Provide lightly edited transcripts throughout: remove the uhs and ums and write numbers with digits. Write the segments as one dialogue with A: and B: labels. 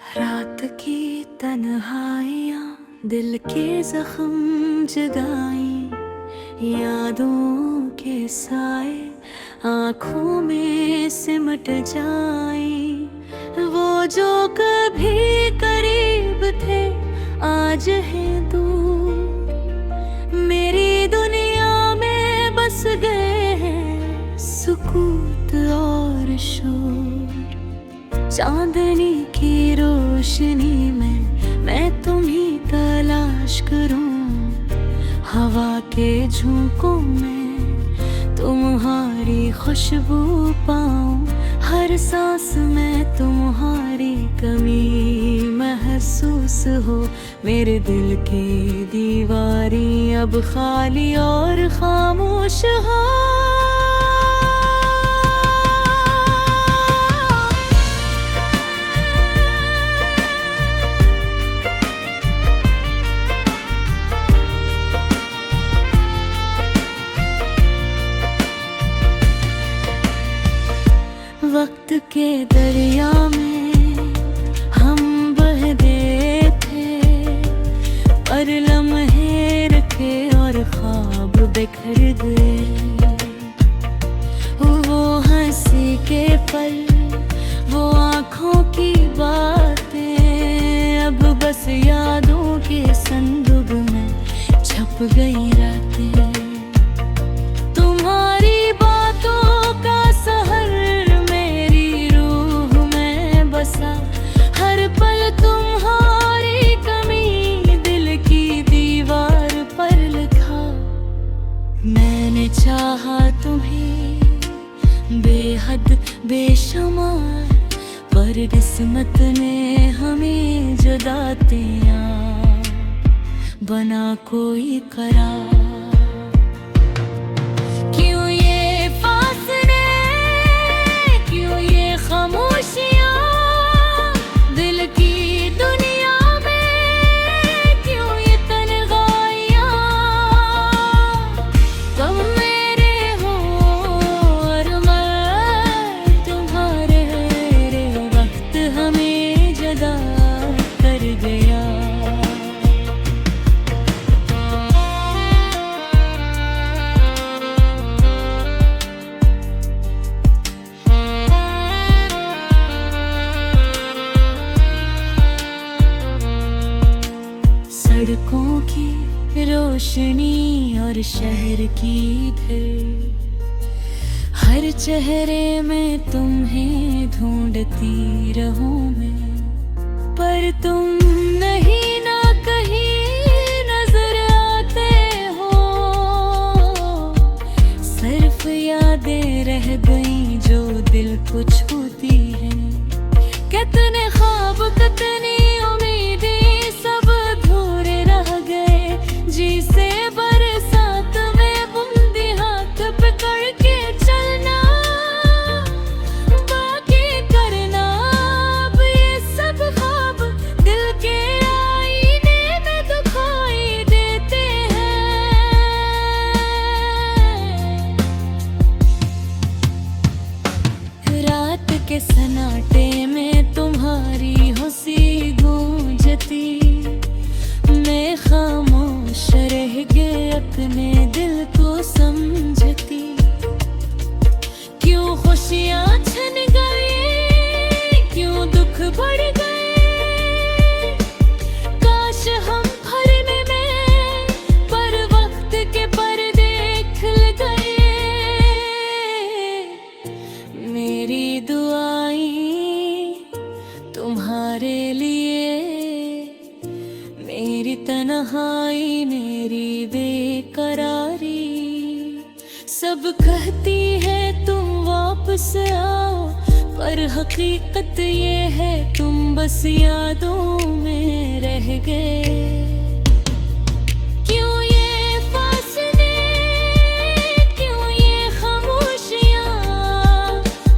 A: रात की तन्हाइयाँ दिल के जख्म जगाई, यादों के साए आँखों में सिमट जाई। वो जो कभी करीब थे आज है दूर, मेरी दुनिया में बस गए हैं सुकूत और शोर। चांदनी की रोशनी में मैं तुम्हीं तलाश करूं, हवा के झोंकों में तुम्हारी खुशबू पाऊं। हर सांस में तुम्हारी कमी महसूस हो, मेरे दिल की दीवारें अब खाली और खामोश हो। वक्त के दरिया में हम बहते थे, पर लम्हे रखे और ख्वाब बिखर गए। वो हंसी के पल, वो आँखों की बातें अब बस यादों के संदूक में छप गई रातें। तुम्हारी बातों का सहर हर पल तुम्हारी कमी दिल की दीवार पर लिखा। मैंने चाहा तुम्हें बेहद बेशुमार, पर किस्मत ने हमें जुदा दिया बना कोई करार। क्यों ये फासले, क्यों ये खामोशियाँ दिल की दुनिया में, क्यों ये तन्हाइयाँ। तुम मेरे हो और मैं तुम्हारे, वक्त हमें जुदा कर गया। सड़कों की रोशनी और शहर की भीड़, हर चेहरे में तुम्हें ढूंढती रहूं मैं, पर तुम नहीं ना कहीं नजर आते हो। सिर्फ यादें रह गई जो दिल को छूती है। कितने ख्वाब, कितनी उम्मीदें सब अधूरे रह गए। जी से बरसात में बूंदी हाथ पकड़ के चलना, बाकी करना अब ये सब ख्वाब दिल के आईने में दिखाई देते हैं। रात के सन्नाटे में तुम्हारी हंसी गूंजती, मैं खामोश रह गए अपने दिल को समझती। क्यों खुशियाँ छन गई, क्यों दुख बढ़ गए। काश हम भरने में पर वक्त के पर्दे खुल गए। मेरी दुआएं तुम्हारे लिए, मेरी तन्हाई, मेरी बेकरारी सब कहती है तुम वापस आओ, पर हकीकत ये है तुम बस यादों में रह गए। क्यों ये फासले, क्यों ये खामोशियाँ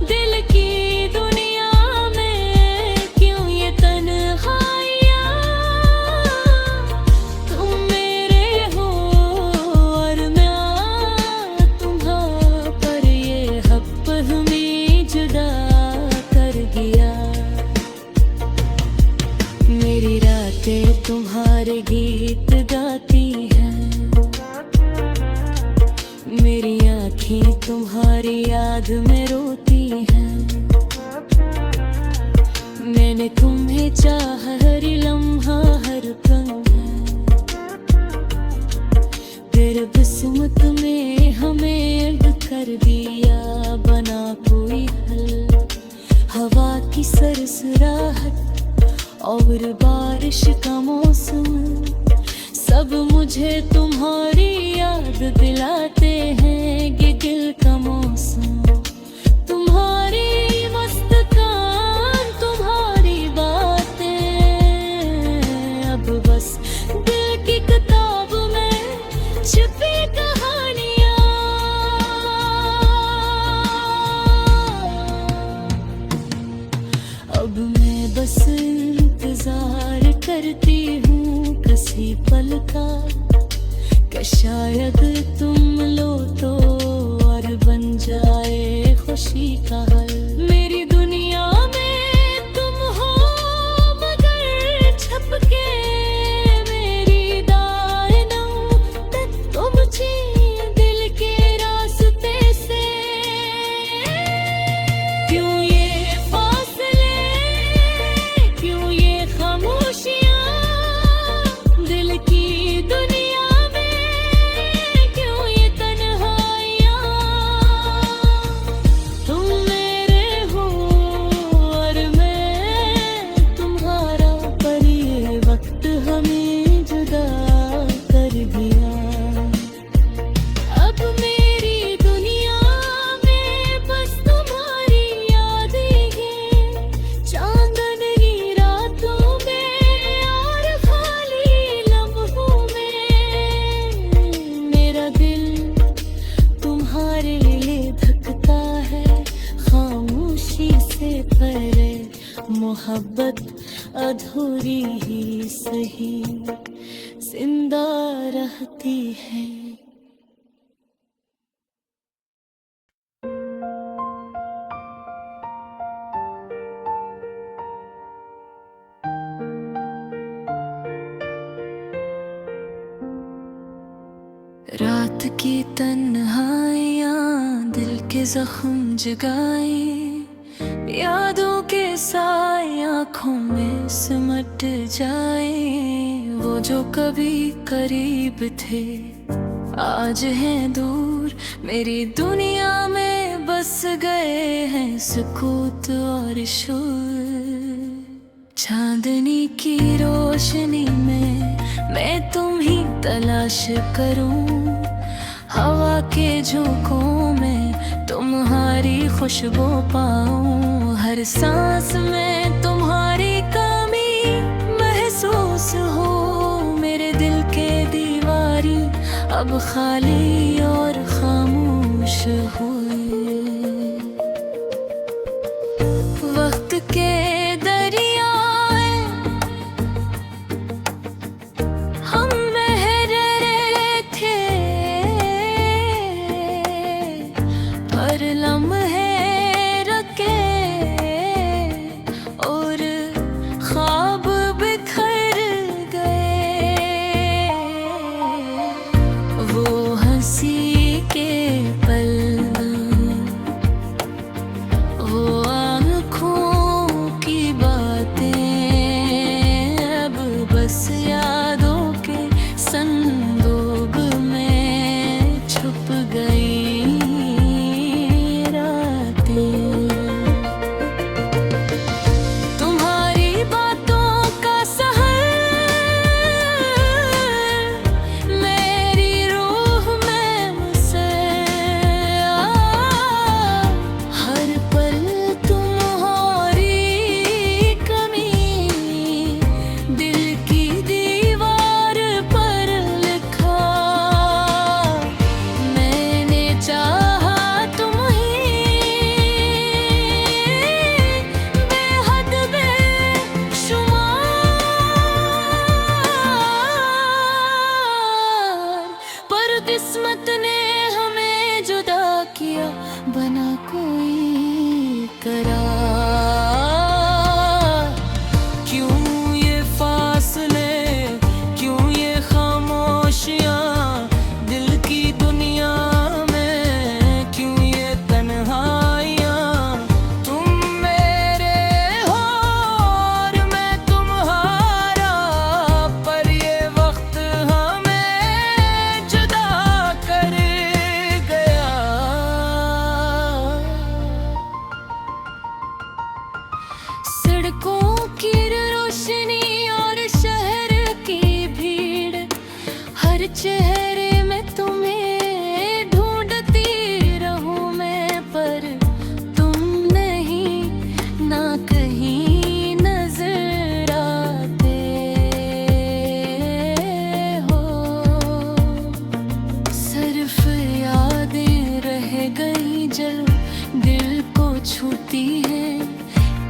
A: दिल की दुनिया में, क्यों ये तन्हाइयाँ। तुम मेरे हो और मैं तुम्हारा, पर ये हक हमें जुदा कर गया। आँखें तुम्हारी याद में रोती हैं। मैंने तुम्हें चाहा हर लम्हा हर पल है। तेरे किस्मत में हमें अब कर दिया बना कोई हल। हवा की सरसराहट और बारिश का मौसम सब मुझे तुम्हारी याद दिलाते हैं। कि दिल का मौसम तुम्हारी मुस्कान तुम्हारी बातें अब बस दिल की किताब में छुपी कहानियाँ। अब मैं बस इंतजार करती हूँ किसी पल का शायद तुम लो तो और बन जाए खुशी का हल। मेरी दुनिया में तुम हो मगर छपके मेरी दायनों तक तुम चीर दिल के रास्ते से। क्यों ये फासले क्यों ये खामोशियाँ दिल की दुनिया मोहब्बत अधूरी ही सही जिंदा रहती है। रात की तन्हाइयाँ दिल के जख्म जगाए। यादों के साए आँखों में सिमट जाए। वो जो कभी करीब थे आज हैं दूर। मेरी दुनिया में बस गए हैं सुकूत और शोर। चांदनी की रोशनी में मैं तुम ही तलाश करूं। हवा के झोंकों में तुम्हारी खुशबू पाऊं। हर सांस में तुम्हारी कमी महसूस हो। मेरे दिल के दीवारी अब खाली और खामोश हुई। वक्त के दरियाए हम बह रहे थे पर लम्हे रखे और ख्वाब बिखर गए। वो हंसी के पल वो आँखों की बातें अब बस यादों के संदूक में छुप गई रातें। तुम्हारी बातों का सहर मेरी रूह में मुझसे हर पल तुम्हारी कमी दिल की दीवार पर लिखा। मैंने चाहा तुम्हें बेहद बेशुमार। पर किस्मत ने हमें जुदा किया बना कोई करार। क्यों ये फासले क्यों ये खामोशियाँ दिल की दुनिया में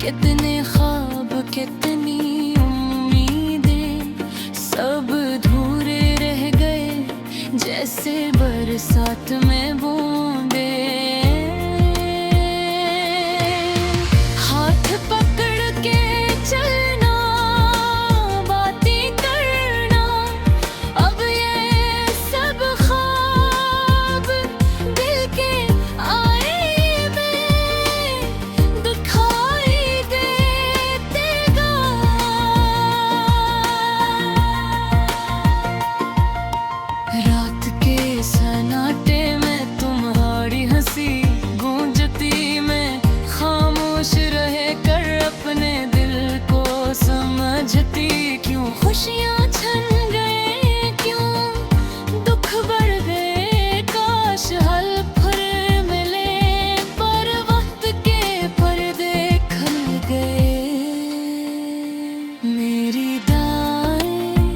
A: कितने ख्वाब कितनी उम्मीदें सब अधूरे रह गए, जैसे बरसात में बूंदे। हाथ पकड़ के चलना, बातें करना, अब ये सब ख्वाब दिल के आईने में दिखाई देगा। रात के सन्नाटे में तुम्हारी हंसी गूंजती, मैं खामोश रहे कर अपने दिल को समझती। क्यों खुशियाँ छन गए, क्यों दुख बढ़ गए, काश हल फिर मिले, पर वक्त के पर्दे खुल गए। मेरी दाएं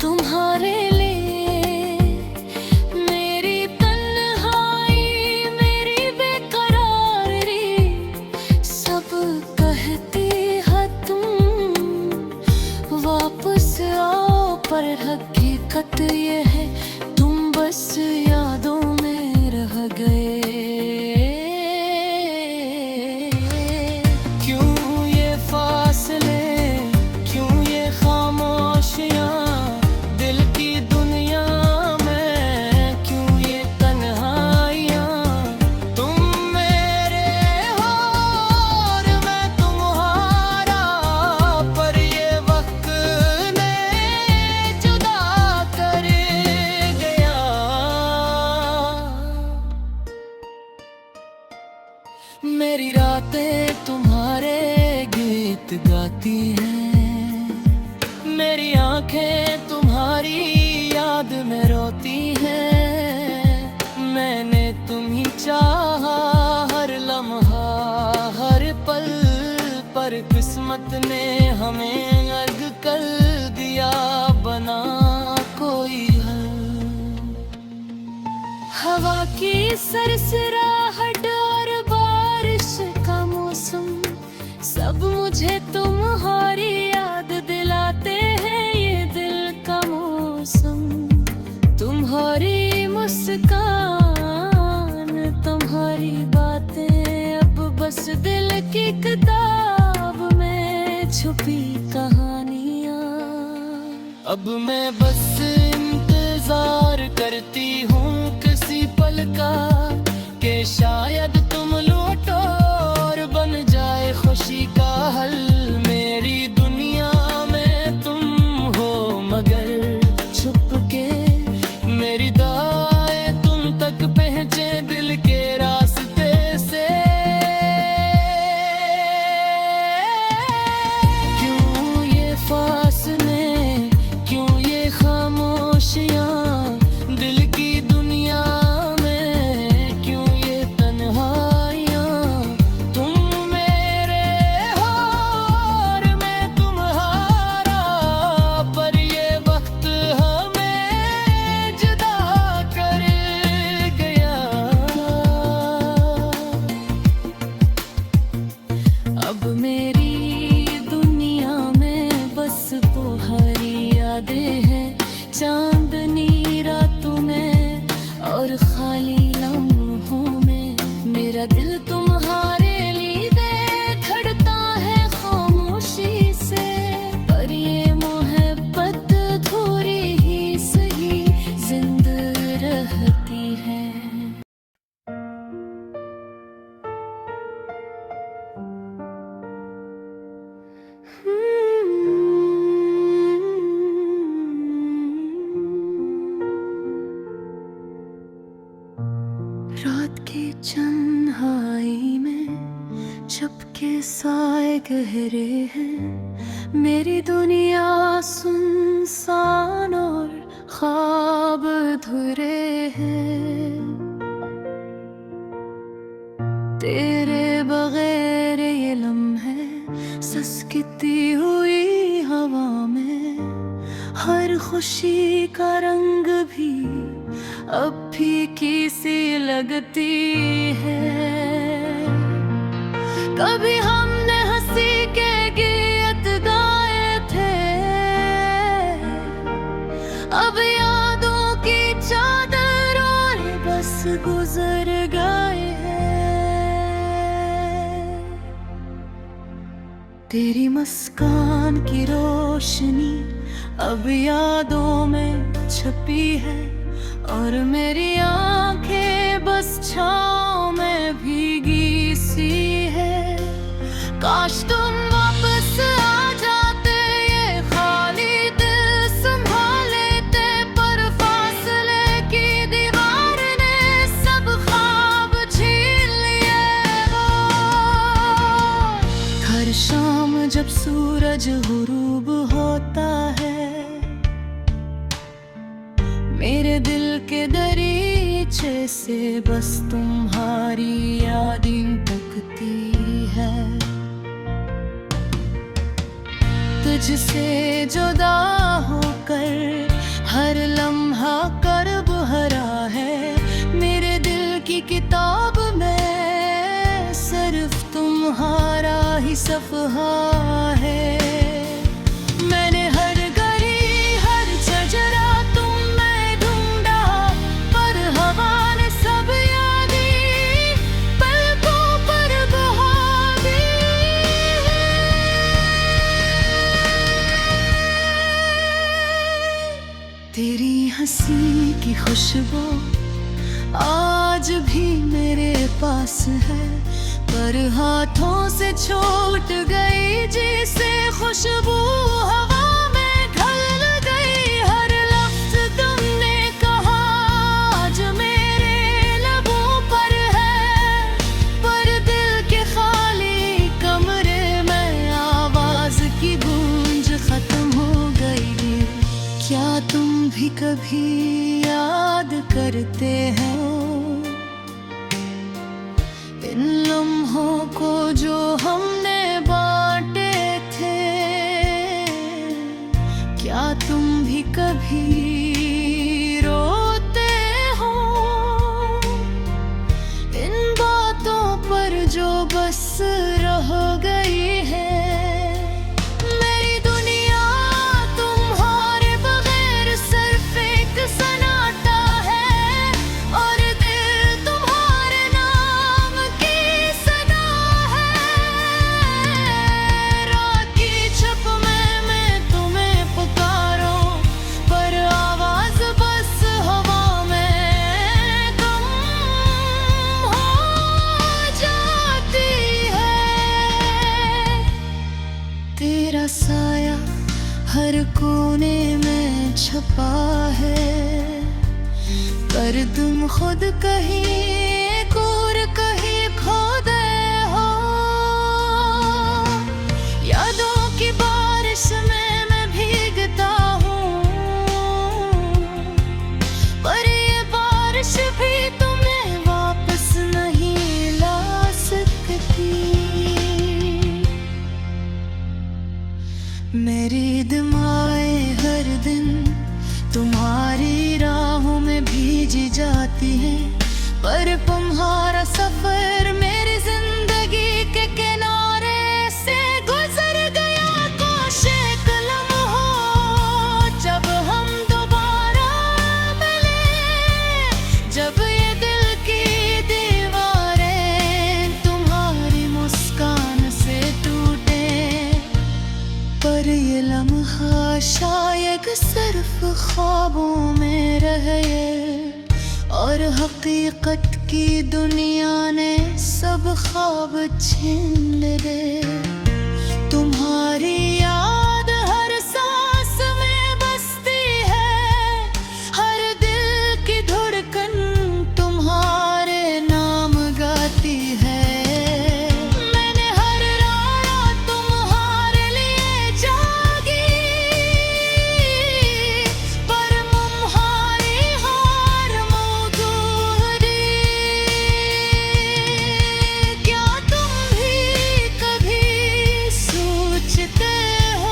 A: तुम्हारे लिए, मेरी तन्हाई, मेरी बेकरारी, सब कहती है तुम वापस आओ, पर हकीकत ये है तुम बस यादों में रह गए। क्यों ये फासले, क्यों ये खामोशियाँ दिल की दुनिया में, क्यों ये तन्हाइयाँ। तुम मेरे हो और मैं तुम्हारा, पर ये वक्त ने जुदा कर गया। मेरी रातें तुम्हारे गीत गाती हैं, मेरी आंखें तुम्हारी याद में रोती हैं। मैंने तुम्ही चाहा हर लम्हा हर पल, पर किस्मत ने हमें अलग कर दिया बना कोई हल। हवा की सरसराहट और बारिश का मौसम, सब मुझे तुम्हारी याद दिलाते हैं। ये दिल का मौसम, तुम्हारी मुस्कान, तुम्हारी बातें, अब बस दिल की किताब में छुपी कहानियाँ। अब मैं बस इंतजार करती हूँ किसी पल का, कि शायद तुम लौटो और बन जाए खुशी का हल। मेरी दुनिया में तुम हो मगर छुप के, मेरी दाएं तुम तक पहुँचे दिल के रास्ते से। क्यों ये फासले, क्यों ये खामोशियाँ दिल की दुनिया में, क्यों ये तन्हाइयाँ। तुम मेरे हो और मैं तुम्हारा, पर ये वक्त हमें जुदा कर गया। अब मेरी दुनिया में बस तुम्हारी यादें हैं, चांदनी रातों में और खाली लम्हों में। मेरा दिल तुम्हारे लिए खड़ता है खामोशी से, पर ये मोहब्बत थोड़ी ही सही जिंदा रहती है। रात की तन्हाई में छपके साए गहरे हैं, मेरी दुनिया सुनसान और ख्वाब अधूरे हैं। तेरे बगैर ये लम्हे ससकती हुई हवा में, हर खुशी का रंग भी अब फीकी सी लगती है। कभी हमने हंसी गए हैं। तेरी मुस्कान की रोशनी अब यादों में छपी है, और मेरी आंखें बस छाँव में भीगी सी है। काश तुम वापस आ जाते, ये खाली दिल संभाल लेते, पर फासले की दीवार ने सब ख्वाब छीन लिए। हर शाम जब सूरज गुरूब होता है, मेरे दिल के दरीचे से बस तुम्हारी यादें तकती है। तुझसे जुदा होकर हर लम्हा कर्ब भरा है, मेरे दिल की किताब में सिर्फ तुम्हारा ही सफ़हा है। मैंने हर गली हर शजरा तुम में ढूंढा, पर हवा ने सब यादें पलकों पर बहा दी। तेरी हंसी की खुशबू आज भी मेरे पास है, पर हाथों से छूट गई जिसे खुशबू हवा में ढल गई। हर लफ्ज तुमने कहा आज मेरे लबों पर है, पर दिल के खाली कमरे में आवाज की गूंज खत्म हो गई। क्या तुम भी कभी याद करते हो इन लम्हों को जो हमने बांटे थे? क्या तुम भी कभी रोते हो इन बातों पर जो बस रह गई है? मेरी दुनिया तुम्हारे बगैर सिर्फ एक सन्नाटा है, और दिल तुम्हारे नाम की सदा है। रात की छप में मैं तुम्हें पुकारूं, पर आवाज बस हवा में कम हो जाती है। तेरा साया हर कोने में छपा है, पर तुम खुद कहीं और कहीं खो गए हो। यादों की बारिश में मैं भीगता हूँ, पर ये बारिश भी तुम्हें वापस नहीं ला सकती। मेरी दिमाग हर दिन तुम्हारी राहों में भीजी जाती है, पर तुम्हारा सफर मेरी जिंदगी के किनारे से गुजर गया। काश एक लम्हा जब हम दोबारा मिले, जब ये दिल की दीवारें तुम्हारी मुस्कान से टूटे, पर ये लम्हा शायद सिर्फ ख्वाबों में रह गए, और हकीकत की दुनिया ने सब ख्वाब छीन ले। तुम्हारी याद हर सांस में बसती है, हर दिल की धड़कन तुम्हारे नाम गाती है। मैंने हर रात तुम्हारे लिए जागी, पर तुम्हारी हार मौजूदी। क्या तुम भी कभी सोचते हो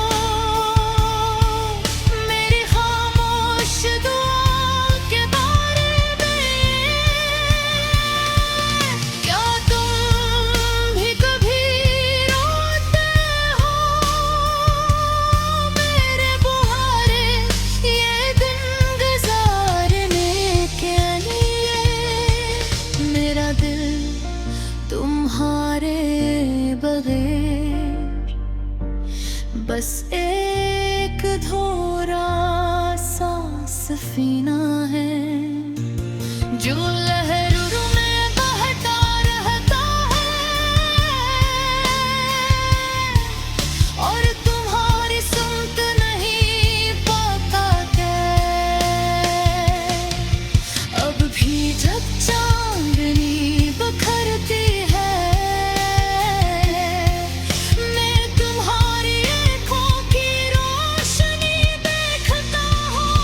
A: बस एक धोरा सा सफीना है जो लहरों में बहता रहता है, और तुम्हारी सुनत नहीं पाता अब भी जब चांदनी बखरती है, मैं तुम्हारी आँखों की रोशनी देखता हूँ।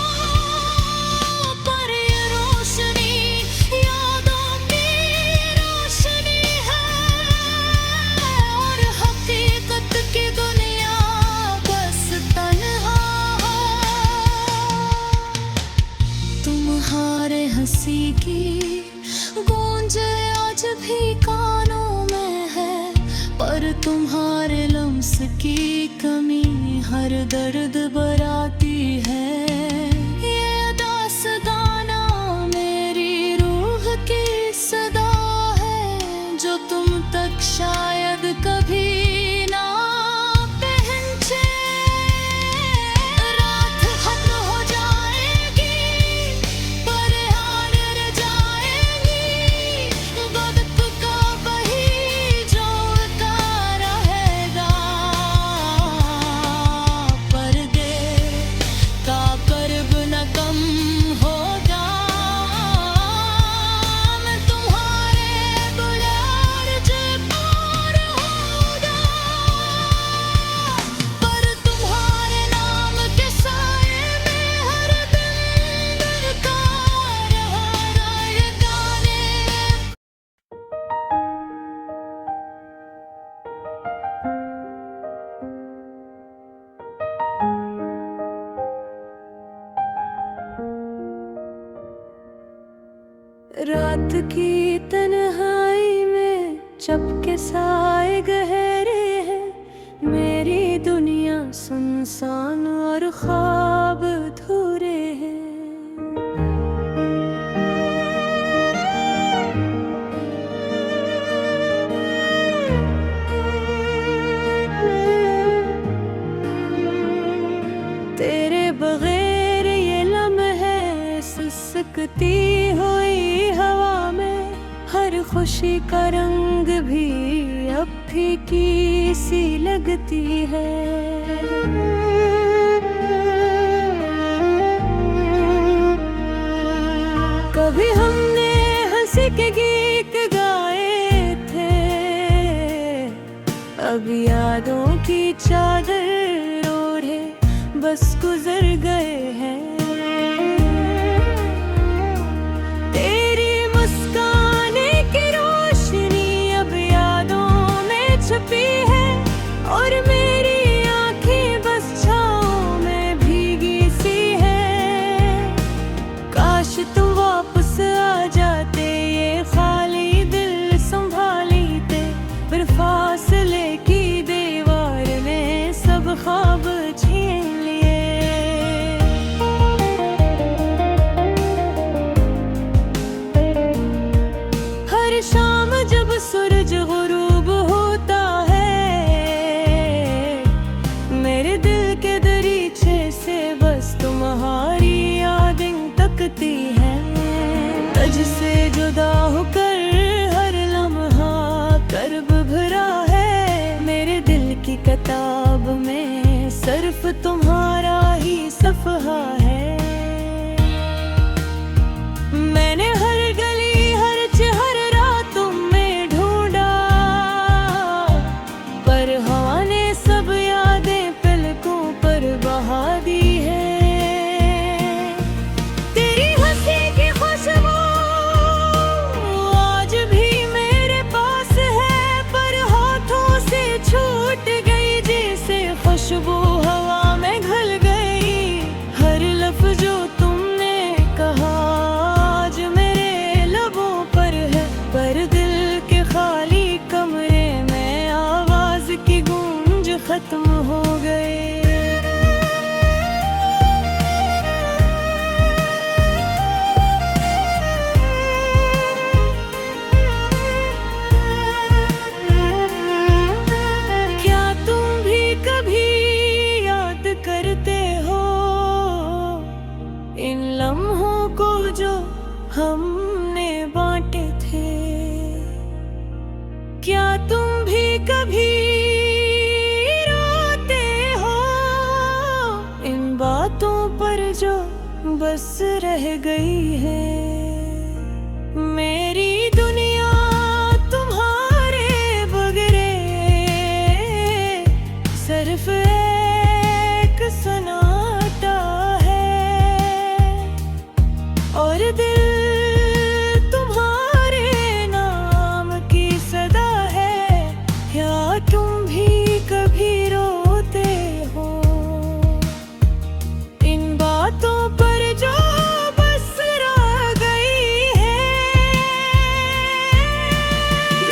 A: पर ये रोशनी यादों की रोशनी है, और हकीकत की दुनिया बस तन्हा है। तुम्हारे हंसी की गूंज आज भी कानों में है, पर तुम्हारे लम्स की कमी हर दर्द बराती है। ये दास्ताना मेरी रूह की सदा है जो तुम तक शायद कभी ना पहुंचे। रात खत्म हो जाएगी पर याद रह जाएगी, वक्त का वही जोता रहेगा। पर्दे का कर्ब न कम होगा, मैं तुम्हारे बुलार पार होगा। पर तुम्हारे नाम के साए में हर दिन दरकार है ये गाने। रात की तन्हाई में चपके साए गहरे हैं, मेरी दुनिया सुनसान और ख्वाब अधूरे हैं। तेरे बगैर ये लम्हे सुसकती हुई हवा में, हर खुशी का रंग भी अब फीकी सी लगती है। कभी हमने हंसी के गीत गाए थे, अब यादों की चादर ओढ़े बस गुजर गए हैं। तेरी मुस्काने की रोशनी अब यादों में छुपी है, और मेरी आंखें बस छाँव में भीगी सी है। काश तुम वापस आ जाते ये ख्वाब क्या तुम भी कभी रोते हो इन बातों पर जो बस रह गई है? मेरी दुनिया तुम्हारे बगैर सिर्फ एक सन्नाटा है, और दिल तुम्हारे नाम की सदा है। क्या तुम भी कभी रोते हो इन बातों पर जो बस रह गई है?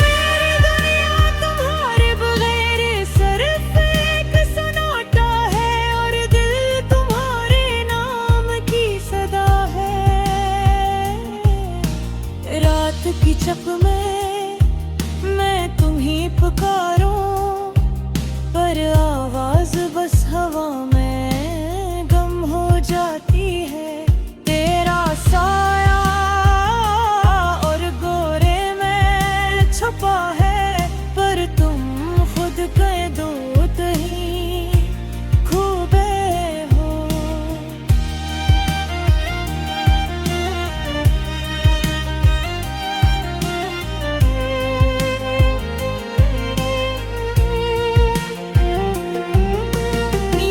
A: मेरी दुनिया तुम्हारे बगैर सिर्फ एक सन्नाटा है, और दिल तुम्हारे नाम की सदा है। रात की चप में मैं तुम ही पुकारूं, पर आवाज बस हवा में गम हो जाती है। तेरा साया और गोरे में छुपा है, पर तुम खुद कह दो ही खूबे हो।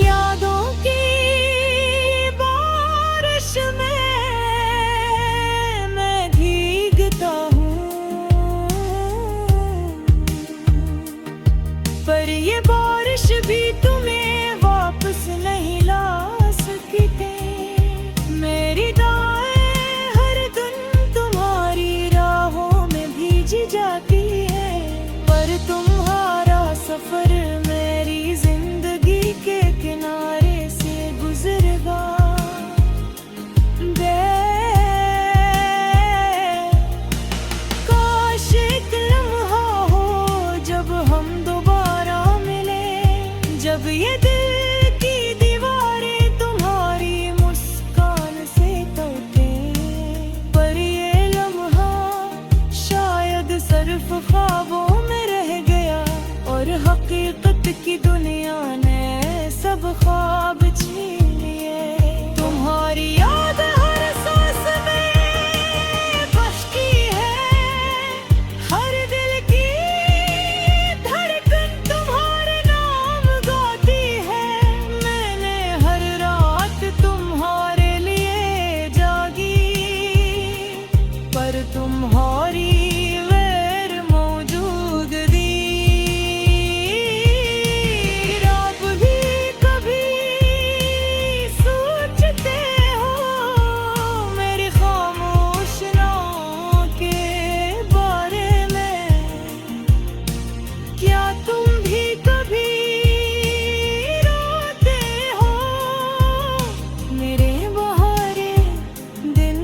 A: यादों की बारिश में मैं भीगता हूँ, पर ये बारिश भी तुम्हें वापस नहीं ला सकते। मेरी दाएं हर दिन तुम्हारी राहों में भीगी जाती है, पर तुम्हारा सफर मेरी जिंदगी के किनारे से गुजरेगा। काश एक लम्हा हो जब हम दोबारा मिले, जब ये दिल की दीवारें तुम्हारी मुस्कान से टूटे। पर ये लम्हा शायद सिर्फ ख्वाबों में रह गया, और हकीकत की दुनिया ने सब ख्वाब छीन लिए। तुम्हारी याद हर सांस में बसती है, हर दिल की धड़कन तुम्हारे नाम गाती है। मैंने हर रात तुम्हारे लिए जागी, पर तुम्हारी गैर मौजूदगी। आप भी कभी सोचते हो मेरी खामोश नाहों के बारे में? क्या तुम भी कभी रोते हो मेरे बहारे दिन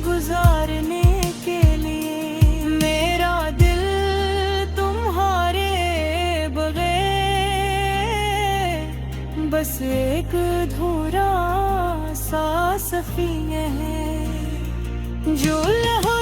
A: गुजारने के लिए? मेरा दिल तुम्हारे बगैर बस एक अधूरा सा सफीने है, जो लहा